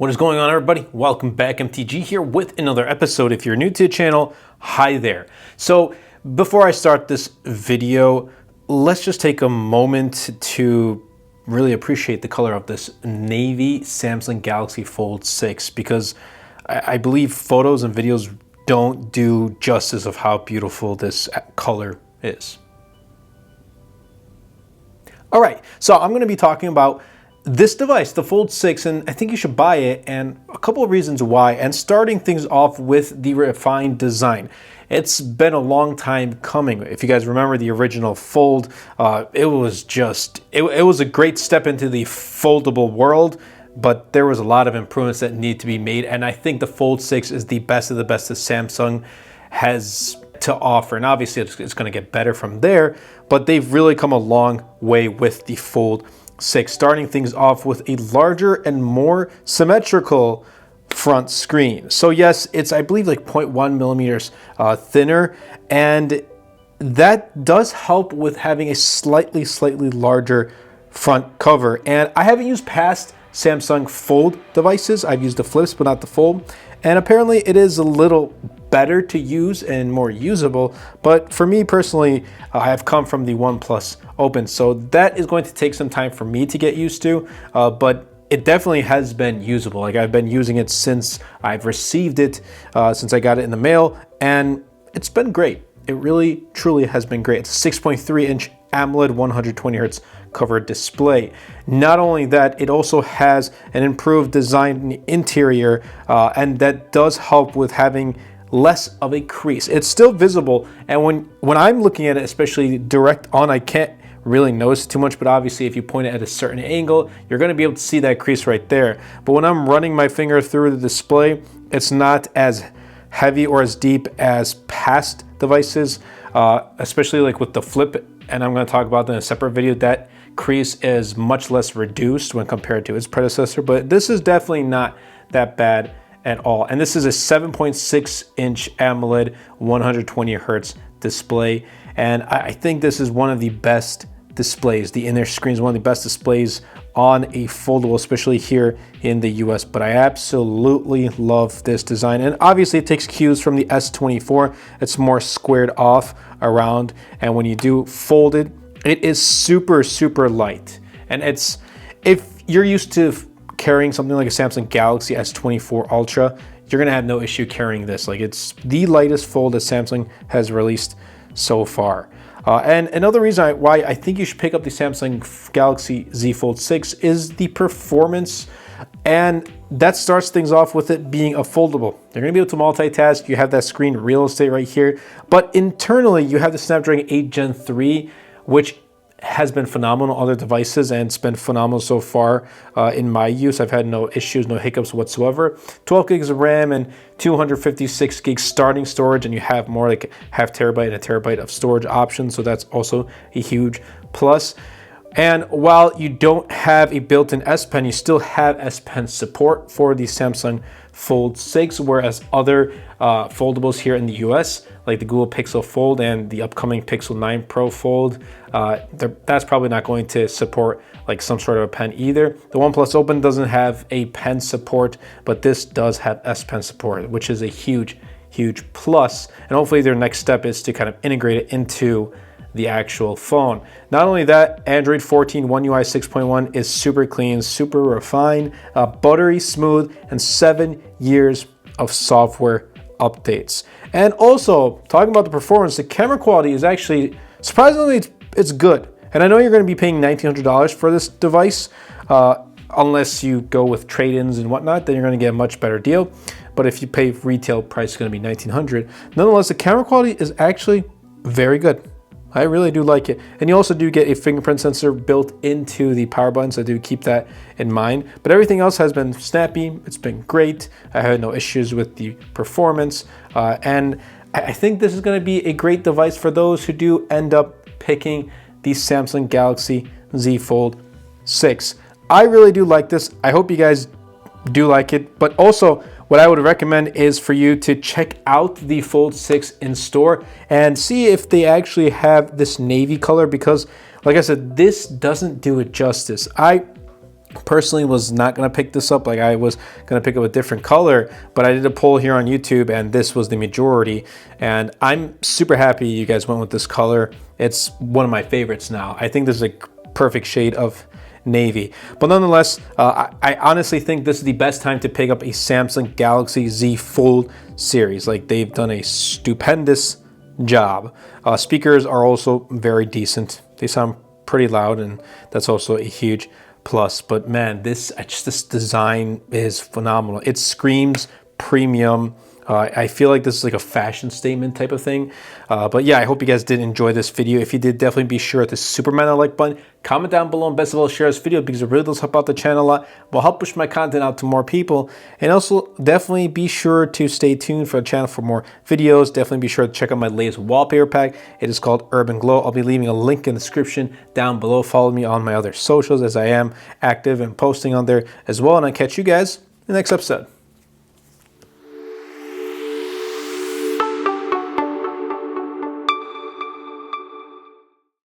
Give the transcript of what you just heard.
What is going on, everybody? Welcome back. MTG here with another episode. If you're new to the channel, hi there. So before I start this video, let's just take a moment to really appreciate the color of this navy Samsung Galaxy Fold 6, because I believe photos and videos don't do justice of how beautiful this color is. All right, so I'm going to be talking about this device, the Fold 6, and I think you should buy it, and a couple of reasons why, and starting things off with the refined design. It's been a long time coming. If you guys remember the original Fold, it was a great step into the foldable world, but there was a lot of improvements that need to be made, and I think the Fold 6 is the best of the best that Samsung has to offer, and obviously it's going to get better from there, but they've really come a long way with the Fold 6, starting things off with a larger and more symmetrical front screen. So yes, it's, I believe, like 0.1 millimeters thinner, and that does help with having a slightly larger front cover. And I haven't used past Samsung Fold devices. I've used the flips but not the Fold, and apparently it is a little better to use and more usable, but for me personally, I have come from the OnePlus Open, so that is going to take some time for me to get used to, but it definitely has been usable. Like, I've been using it since I've received it, since I got it in the mail, and it's been great. It really truly has been great. It's a 6.3-inch AMOLED 120 Hz covered display. Not only that, it also has an improved design in the interior, and that does help with having less of a crease. It's still visible, and when I'm looking at it, especially direct on, I can't really notice too much, but obviously if you point it at a certain angle, you're going to be able to see that crease right there. But when I'm running my finger through the display, it's not as heavy or as deep as past devices, especially like with the Flip, and I'm going to talk about that in a separate video. That crease is much less reduced when compared to its predecessor, but this is definitely not that bad at all. And this is a 7.6-inch AMOLED 120 Hz display, and I think this is one of the best displays. The inner screen is one of the best displays on a foldable, especially here in the US, but I absolutely love this design. And obviously it takes cues from the S24. It's more squared off around, and when you do fold it, it is super light. And it's, if you're used to carrying something like a Samsung Galaxy S24 Ultra, you're gonna have no issue carrying this. Like, it's the lightest fold that Samsung has released so far. And another reason why I think you should pick up the Samsung Galaxy Z Fold 6 is the performance, and that starts things off with it being a foldable. You're gonna be able to multitask. You have that screen real estate right here, but internally you have the Snapdragon 8 Gen 3, which has been phenomenal on other devices, and it's been phenomenal so far in my use. I've had no issues, no hiccups whatsoever. 12 gigs of RAM and 256 gigs starting storage, and you have more like half terabyte and a terabyte of storage options, so that's also a huge plus. And while you don't have a built-in S Pen, you still have S Pen support for the Samsung Fold 6, whereas other foldables here in the US, like the Google Pixel Fold and the upcoming Pixel 9 Pro Fold, that's probably not going to support like some sort of a pen either. The OnePlus Open doesn't have a pen support, but this does have S Pen support, which is a huge plus. And hopefully their next step is to kind of integrate it into the actual phone. Not only that, Android 14 One UI 6.1 is super clean, super refined, buttery smooth, and 7 years of software updates. And also, talking about the performance, the camera quality is actually, surprisingly, it's good. And I know you're going to be paying $1,900 for this device, unless you go with trade-ins and whatnot, then you're going to get a much better deal. But if you pay retail price, it's going to be $1,900. Nonetheless, the camera quality is actually very good. I really do like it. And you also do get a fingerprint sensor built into the power button, so I do keep that in mind. But everything else has been snappy. It's been great. I had no issues with the performance. And I think this is going to be a great device for those who do end up picking the Samsung Galaxy Z Fold 6. I really do like this. I hope you guys do like it. But also, what I would recommend is for you to check out the Fold 6 in store and see if they actually have this navy color, because like I said, this doesn't do it justice. I personally was not going to pick this up. Like, I was going to pick up a different color, but I did a poll here on YouTube and this was the majority, and I'm super happy you guys went with this color. It's one of my favorites now. I think this is a perfect shade of navy. But nonetheless, I honestly think this is the best time to pick up a Samsung Galaxy Z Fold series. Like, they've done a stupendous job. Speakers are also very decent. They sound pretty loud, and that's also a huge plus. But man, this design is phenomenal. It screams premium. I feel like this is like a fashion statement type of thing. But yeah, I hope you guys did enjoy this video. If you did, definitely be sure to Superman that like button. Comment down below, and best of all, share this video because it really does help out the channel a lot. Will help push my content out to more people. And also, definitely be sure to stay tuned for the channel for more videos. Definitely be sure to check out my latest wallpaper pack. It is called Urban Glow. I'll be leaving a link in the description down below. Follow me on my other socials, as I am active and posting on there as well. And I'll catch you guys in the next episode.